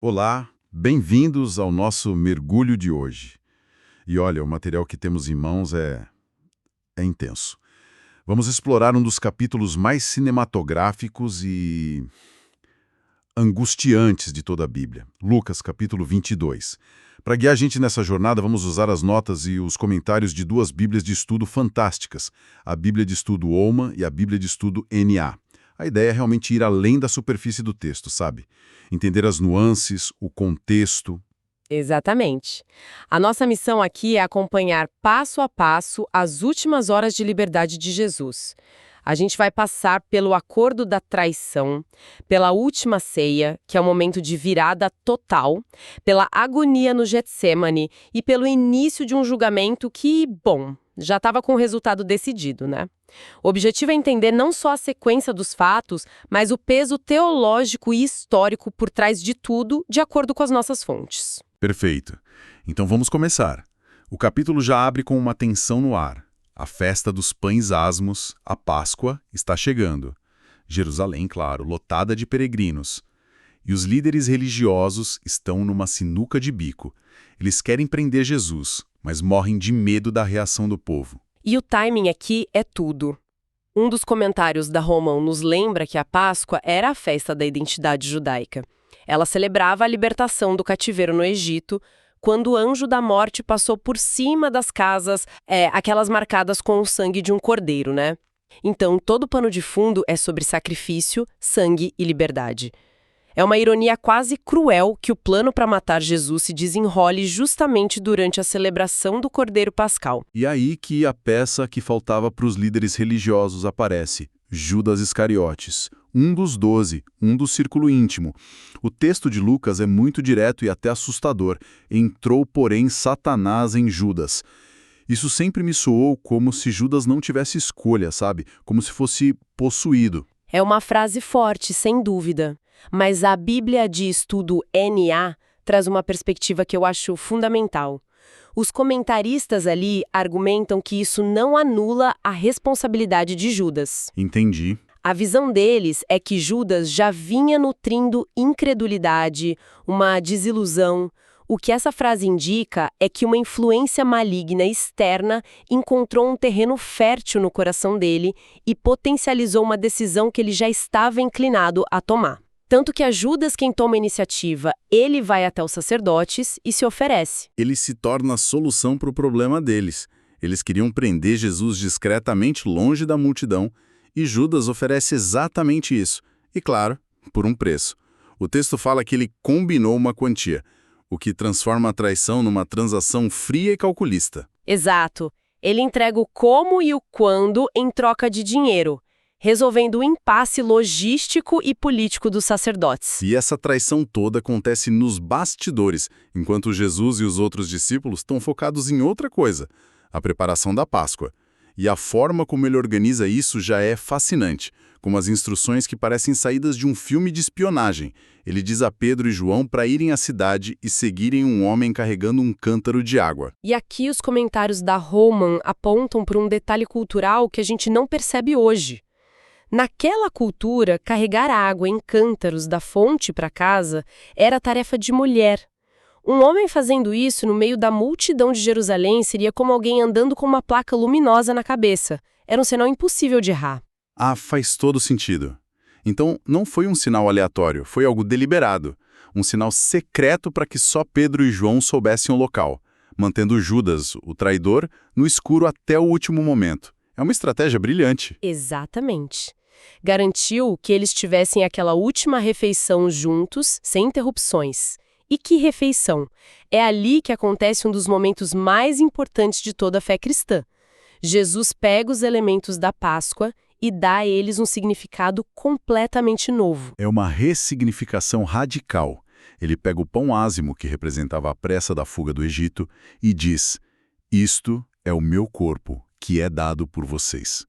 Olá, bem-vindos ao nosso mergulho de hoje. E olha, o material que temos em mãos é intenso. Vamos explorar um dos capítulos mais cinematográficos e angustiantes de toda a Bíblia, Lucas, capítulo 22. Para guiar a gente nessa jornada, vamos usar as notas e os comentários de duas Bíblias de estudo fantásticas, a Bíblia de estudo Holman e a Bíblia de estudo NA. A ideia é realmente ir além da superfície do texto, sabe? Entender as nuances, o contexto. Exatamente. A nossa missão aqui é acompanhar passo a passo as últimas horas de liberdade de Jesus. A gente vai passar pelo acordo da traição, pela última ceia, que é o momento de virada total, pela agonia no Getsêmani e pelo início de um julgamento que, bom, já estava com o resultado decidido, né? O objetivo é entender não só a sequência dos fatos, mas o peso teológico e histórico por trás de tudo, de acordo com as nossas fontes. Perfeito. Então vamos começar. O capítulo já abre com uma tensão no ar. A festa dos pães asmos, a Páscoa, está chegando. Jerusalém, claro, lotada de peregrinos. E os líderes religiosos estão numa sinuca de bico. Eles querem prender Jesus, mas morrem de medo da reação do povo. E o timing aqui é tudo. Um dos comentários da Roman nos lembra que a Páscoa era a festa da identidade judaica. Ela celebrava a libertação do cativeiro no Egito, quando o anjo da morte passou por cima das casas, aquelas marcadas com o sangue de um cordeiro, né? Então, todo o pano de fundo é sobre sacrifício, sangue e liberdade. É uma ironia quase cruel que o plano para matar Jesus se desenrole justamente durante a celebração do Cordeiro Pascal. E aí que a peça que faltava para os líderes religiosos aparece, Judas Iscariotes, um dos 12, um do círculo íntimo. O texto de Lucas é muito direto e até assustador. Entrou, porém, Satanás em Judas. Isso sempre me soou como se Judas não tivesse escolha, sabe? Como se fosse possuído. É uma frase forte, sem dúvida. Mas a Bíblia de estudo NA traz uma perspectiva que eu acho fundamental. Os comentaristas ali argumentam que isso não anula a responsabilidade de Judas. Entendi. A visão deles é que Judas já vinha nutrindo incredulidade, uma desilusão. O que essa frase indica é que uma influência maligna externa encontrou um terreno fértil no coração dele e potencializou uma decisão que ele já estava inclinado a tomar. Tanto que é Judas quem toma a iniciativa, ele vai até os sacerdotes e se oferece. Ele se torna a solução para o problema deles. Eles queriam prender Jesus discretamente longe da multidão, e Judas oferece exatamente isso. E claro, por um preço. O texto fala que ele combinou uma quantia, o que transforma a traição numa transação fria e calculista. Exato. Ele entrega o como e o quando em troca de dinheiro, resolvendo o impasse logístico e político dos sacerdotes. E essa traição toda acontece nos bastidores, enquanto Jesus e os outros discípulos estão focados em outra coisa, a preparação da Páscoa. E a forma como ele organiza isso já é fascinante, como as instruções que parecem saídas de um filme de espionagem. Ele diz a Pedro e João para irem à cidade e seguirem um homem carregando um cântaro de água. E aqui os comentários da Roman apontam para um detalhe cultural que a gente não percebe hoje. Naquela cultura, carregar a água em cântaros da fonte para casa era tarefa de mulher. Um homem fazendo isso no meio da multidão de Jerusalém seria como alguém andando com uma placa luminosa na cabeça. Era um sinal impossível de errar. Ah, faz todo sentido. Então, não foi um sinal aleatório, foi algo deliberado. Um sinal secreto para que só Pedro e João soubessem o local, mantendo Judas, o traidor, no escuro até o último momento. É uma estratégia brilhante. Exatamente. Garantiu que eles tivessem aquela última refeição juntos, sem interrupções. E que refeição! É ali que acontece um dos momentos mais importantes de toda a fé cristã. Jesus pega os elementos da Páscoa e dá a eles um significado completamente novo. É uma ressignificação radical. Ele pega o pão ázimo, que representava a pressa da fuga do Egito, e diz: "Isto é o meu corpo, que é dado por vocês."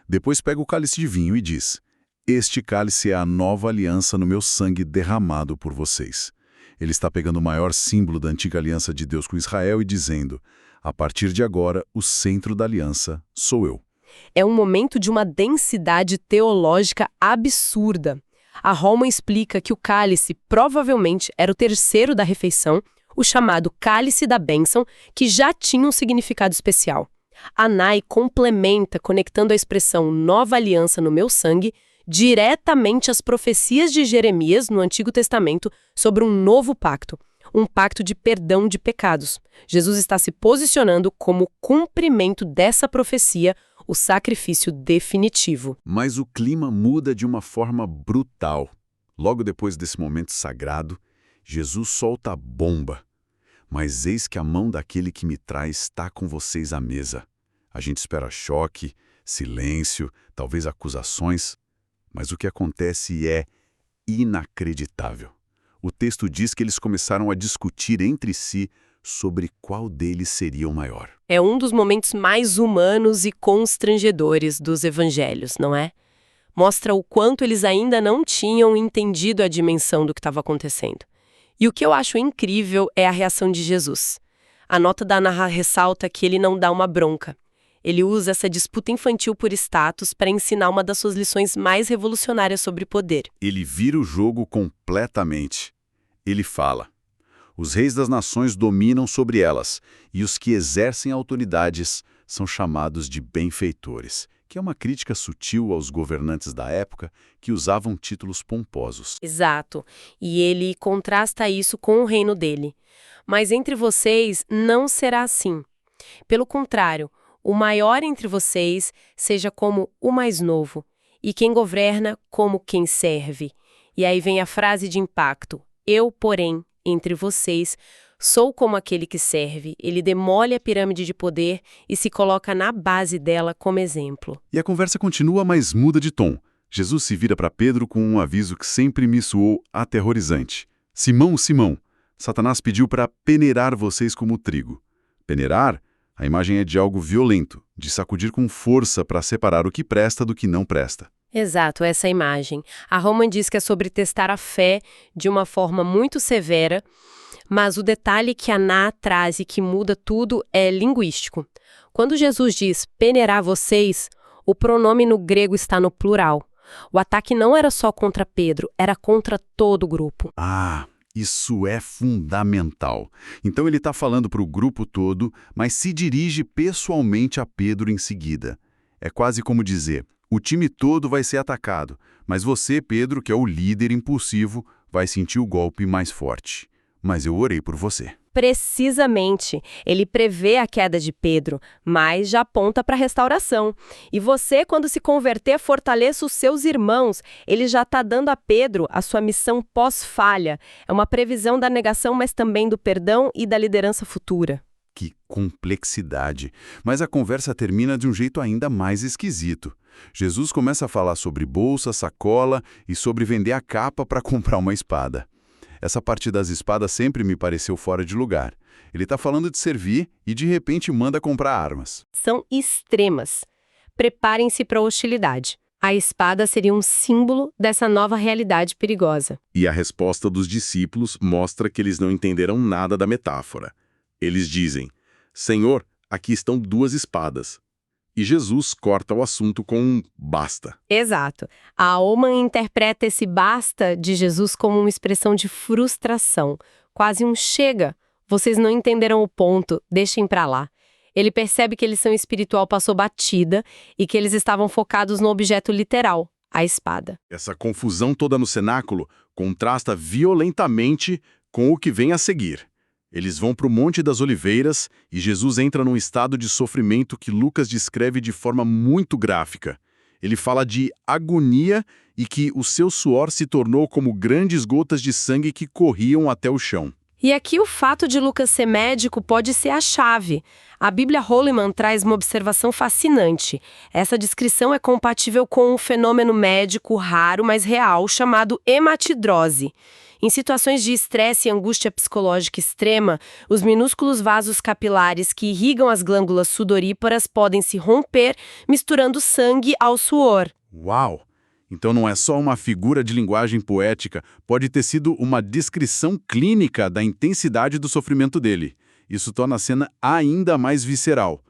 Depois pega o cálice de vinho e diz: "Este cálice é a nova aliança no meu sangue derramado por vocês." Ele está pegando o maior símbolo da antiga aliança de Deus com Israel e dizendo: "A partir de agora, o centro da aliança sou eu." É um momento de uma densidade teológica absurda. A Holman explica que o cálice provavelmente era o terceiro da refeição, o chamado cálice da bênção, que já tinha um significado especial. A Nay complementa conectando a expressão nova aliança no meu sangue diretamente às profecias de Jeremias no Antigo Testamento sobre um novo pacto, um pacto de perdão de pecados. Jesus está se posicionando como cumprimento dessa profecia, o sacrifício definitivo. Mas o clima muda de uma forma brutal. Logo depois desse momento sagrado, Jesus solta a bomba. Mas eis que a mão daquele que me traz está com vocês à mesa. A gente espera choque, silêncio, talvez acusações, mas o que acontece é inacreditável. O texto diz que eles começaram a discutir entre si sobre qual deles seria o maior. É um dos momentos mais humanos e constrangedores dos evangelhos, não é? Mostra o quanto eles ainda não tinham entendido a dimensão do que estava acontecendo. E o que eu acho incrível é a reação de Jesus. A nota da Ana ressalta que ele não dá uma bronca. Ele usa essa disputa infantil por status para ensinar uma das suas lições mais revolucionárias sobre poder. Ele vira o jogo completamente. Ele fala: os reis das nações dominam sobre elas, e os que exercem autoridades são chamados de benfeitores, que é uma crítica sutil aos governantes da época que usavam títulos pomposos. Exato. E ele contrasta isso com o reino dele. Mas entre vocês não será assim. Pelo contrário, o maior entre vocês seja como o mais novo, e quem governa como quem serve. E aí vem a frase de impacto: eu, porém, entre vocês, sou como aquele que serve. Ele demole a pirâmide de poder e se coloca na base dela como exemplo. E a conversa continua, mas muda de tom. Jesus se vira para Pedro com um aviso que sempre me soou aterrorizante. Simão, Simão, Satanás pediu para peneirar vocês como trigo. Peneirar? A imagem é de algo violento, de sacudir com força para separar o que presta do que não presta. Exato, essa imagem. A Roman diz que é sobre testar a fé de uma forma muito severa, mas o detalhe que a Ná traz e que muda tudo é linguístico. Quando Jesus diz peneirar vocês, o pronome no grego está no plural. O ataque não era só contra Pedro, era contra todo o grupo. Ah, isso é fundamental. Então ele está falando para o grupo todo, mas se dirige pessoalmente a Pedro em seguida. É quase como dizer: o time todo vai ser atacado, mas você, Pedro, que é o líder impulsivo, vai sentir o golpe mais forte. Mas eu orei por você. Precisamente. Ele prevê a queda de Pedro, mas já aponta para a restauração. E você, quando se converter, fortaleça os seus irmãos. Ele já está dando a Pedro a sua missão pós-falha. É uma previsão da negação, mas também do perdão e da liderança futura. Que complexidade! Mas a conversa termina de um jeito ainda mais esquisito. Jesus começa a falar sobre bolsa, sacola e sobre vender a capa para comprar uma espada. Essa parte das espadas sempre me pareceu fora de lugar. Ele está falando de servir e de repente manda comprar armas. São extremas. Preparem-se para a hostilidade. A espada seria um símbolo dessa nova realidade perigosa. E a resposta dos discípulos mostra que eles não entenderam nada da metáfora. Eles dizem: Senhor, aqui estão 2 espadas. E Jesus corta o assunto com um basta. Exato. A Oman interpreta esse basta de Jesus como uma expressão de frustração, quase um chega. Vocês não entenderam o ponto, deixem pra lá. Ele percebe que a lição espiritual passou batida e que eles estavam focados no objeto literal, a espada. Essa confusão toda no cenáculo contrasta violentamente com o que vem a seguir. Eles vão para o Monte das Oliveiras e Jesus entra num estado de sofrimento que Lucas descreve de forma muito gráfica. Ele fala de agonia e que o seu suor se tornou como grandes gotas de sangue que corriam até o chão. E aqui o fato de Lucas ser médico pode ser a chave. A Bíblia Holman traz uma observação fascinante. Essa descrição é compatível com um fenômeno médico raro, mas real, chamado hematidrose. Em situações de estresse e angústia psicológica extrema, os minúsculos vasos capilares que irrigam as glândulas sudoríparas podem se romper, misturando sangue ao suor. Uau! Então não é só uma figura de linguagem poética, pode ter sido uma descrição clínica da intensidade do sofrimento dele. Isso torna a cena ainda mais visceral.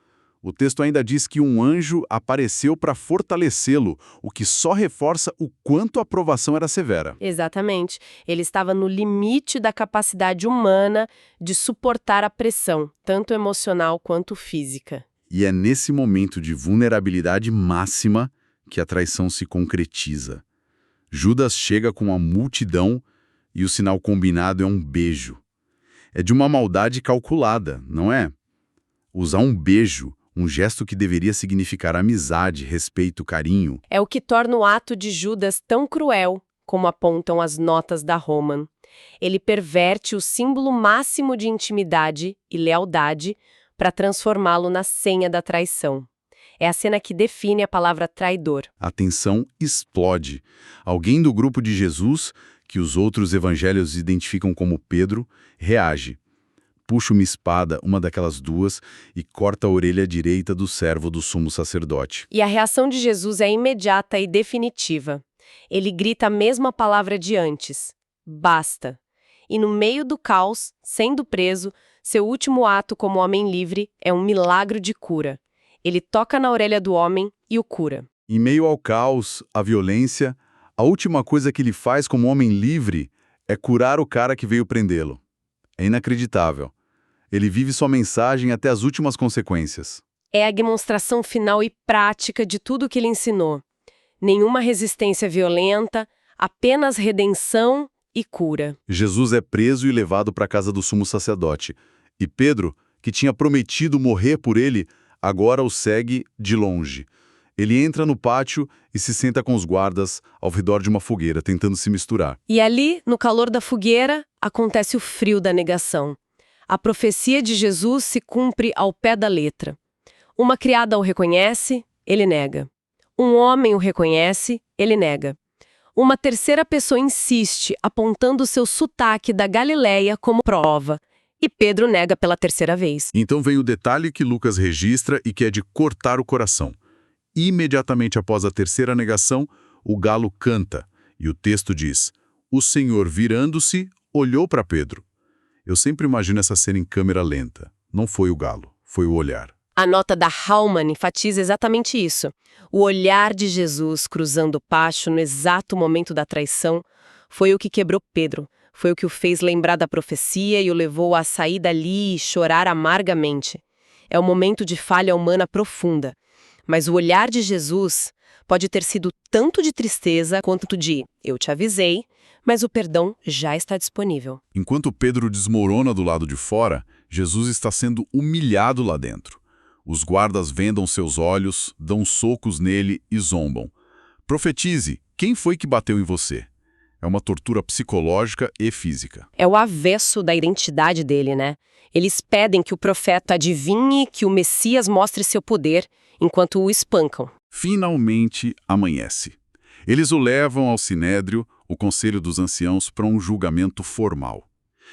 O texto ainda diz que um anjo apareceu para fortalecê-lo, o que só reforça o quanto a provação era severa. Exatamente. Ele estava no limite da capacidade humana de suportar a pressão, tanto emocional quanto física. E é nesse momento de vulnerabilidade máxima que a traição se concretiza. Judas chega com a multidão e o sinal combinado é um beijo. É de uma maldade calculada, não é? Usar um beijo, um gesto que deveria significar amizade, respeito, carinho. É o que torna o ato de Judas tão cruel, como apontam as notas da Roman. Ele perverte o símbolo máximo de intimidade e lealdade para transformá-lo na senha da traição. É a cena que define a palavra traidor. A tensão explode. Alguém do grupo de Jesus, que os outros evangelhos identificam como Pedro, reage. Puxa uma espada, uma daquelas duas, e corta a orelha direita do servo do sumo sacerdote. E a reação de Jesus é imediata e definitiva. Ele grita a mesma palavra de antes: basta. E no meio do caos, sendo preso, seu último ato como homem livre é um milagre de cura. Ele toca na orelha do homem e o cura. Em meio ao caos, à violência, a última coisa que ele faz como homem livre é curar o cara que veio prendê-lo. É inacreditável. Ele vive sua mensagem até as últimas consequências. É a demonstração final e prática de tudo o que ele ensinou. Nenhuma resistência violenta, apenas redenção e cura. Jesus é preso e levado para a casa do sumo sacerdote. E Pedro, que tinha prometido morrer por ele, agora o segue de longe. Ele entra no pátio e se senta com os guardas ao redor de uma fogueira, tentando se misturar. E ali, no calor da fogueira, acontece o frio da negação. A profecia de Jesus se cumpre ao pé da letra. Uma criada o reconhece, ele nega. Um homem o reconhece, ele nega. Uma terceira pessoa insiste, apontando seu sotaque da Galileia como prova. E Pedro nega pela terceira vez. Então vem o detalhe que Lucas registra e que é de cortar o coração. Imediatamente após a terceira negação, o galo canta. E o texto diz: o Senhor, virando-se, olhou para Pedro. Eu sempre imagino essa cena em câmera lenta. Não foi o galo, foi o olhar. A nota da Hallman enfatiza exatamente isso. O olhar de Jesus cruzando o pátio no exato momento da traição foi o que quebrou Pedro. Foi o que o fez lembrar da profecia e o levou a sair dali e chorar amargamente. É um momento de falha humana profunda. Mas o olhar de Jesus pode ter sido tanto de tristeza quanto de "eu te avisei", mas o perdão já está disponível. Enquanto Pedro desmorona do lado de fora, Jesus está sendo humilhado lá dentro. Os guardas vendam seus olhos, dão socos nele e zombam. Profetize, quem foi que bateu em você? É uma tortura psicológica e física. É o avesso da identidade dele, né? Eles pedem que o profeta adivinhe, que o Messias mostre seu poder, enquanto o espancam. Finalmente amanhece. Eles o levam ao Sinédrio, o Conselho dos Anciãos, para um julgamento formal.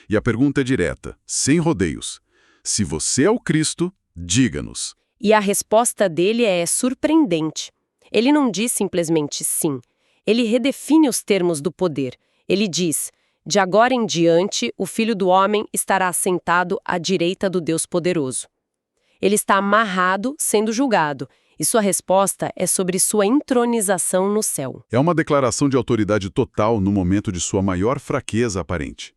E a pergunta é direta, sem rodeios. Se você é o Cristo, diga-nos. E a resposta dele é surpreendente. Ele não diz simplesmente sim. Ele redefine os termos do poder. Ele diz: de agora em diante, o Filho do Homem estará assentado à direita do Deus Poderoso. Ele está amarrado, sendo julgado. E sua resposta é sobre sua entronização no céu. É uma declaração de autoridade total no momento de sua maior fraqueza aparente.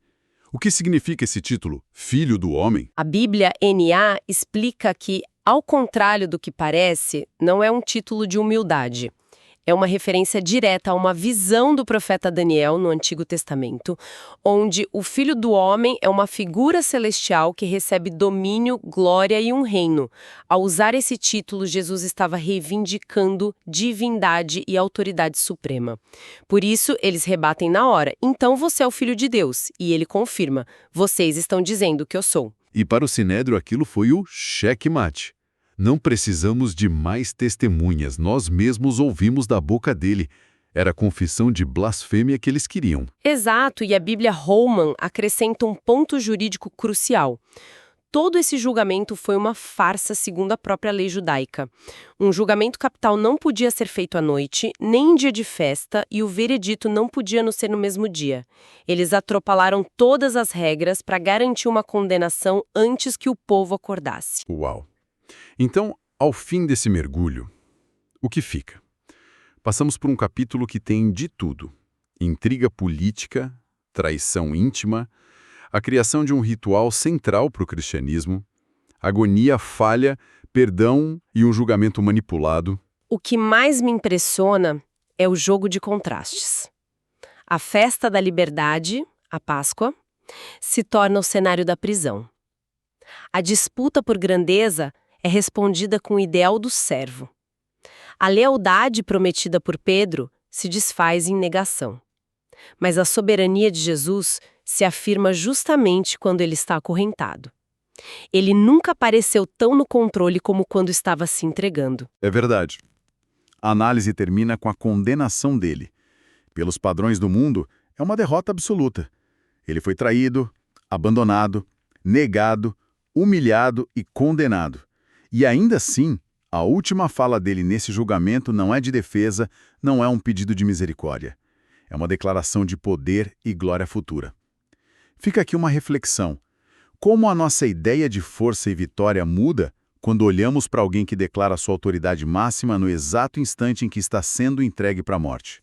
O que significa esse título, Filho do Homem? A Bíblia NA explica que, ao contrário do que parece, não é um título de humildade. É uma referência direta a uma visão do profeta Daniel no Antigo Testamento, onde o Filho do Homem é uma figura celestial que recebe domínio, glória e um reino. Ao usar esse título, Jesus estava reivindicando divindade e autoridade suprema. Por isso, eles rebatem na hora: então você é o Filho de Deus. E ele confirma: vocês estão dizendo que eu sou. E para o Sinédrio aquilo foi o checkmate. Não precisamos de mais testemunhas, nós mesmos ouvimos da boca dele. Era a confissão de blasfêmia que eles queriam. Exato, e a Bíblia Holman acrescenta um ponto jurídico crucial. Todo esse julgamento foi uma farsa segundo a própria lei judaica. Um julgamento capital não podia ser feito à noite, nem em dia de festa, e o veredito não podia não ser no mesmo dia. Eles atropelaram todas as regras para garantir uma condenação antes que o povo acordasse. Uau! Então, Ao fim desse mergulho, o que fica? Passamos por um capítulo que tem de tudo: intriga política, traição íntima, a criação de um ritual central para o cristianismo, agonia, falha, perdão e um julgamento manipulado. O que mais me impressiona é o jogo de contrastes. A festa da liberdade, a Páscoa, se torna o cenário da prisão. A disputa por grandeza é respondida com o ideal do servo. A lealdade prometida por Pedro se desfaz em negação. Mas a soberania de Jesus se afirma justamente quando ele está acorrentado. Ele nunca pareceu tão no controle como quando estava se entregando. É verdade. A análise termina com a condenação dele. Pelos padrões do mundo, é uma derrota absoluta. Ele foi traído, abandonado, negado, humilhado e condenado. E ainda assim, a última fala dele nesse julgamento não é de defesa, não é um pedido de misericórdia. É uma declaração de poder e glória futura. Fica aqui uma reflexão. Como a nossa ideia de força e vitória muda quando olhamos para alguém que declara sua autoridade máxima no exato instante em que está sendo entregue para a morte?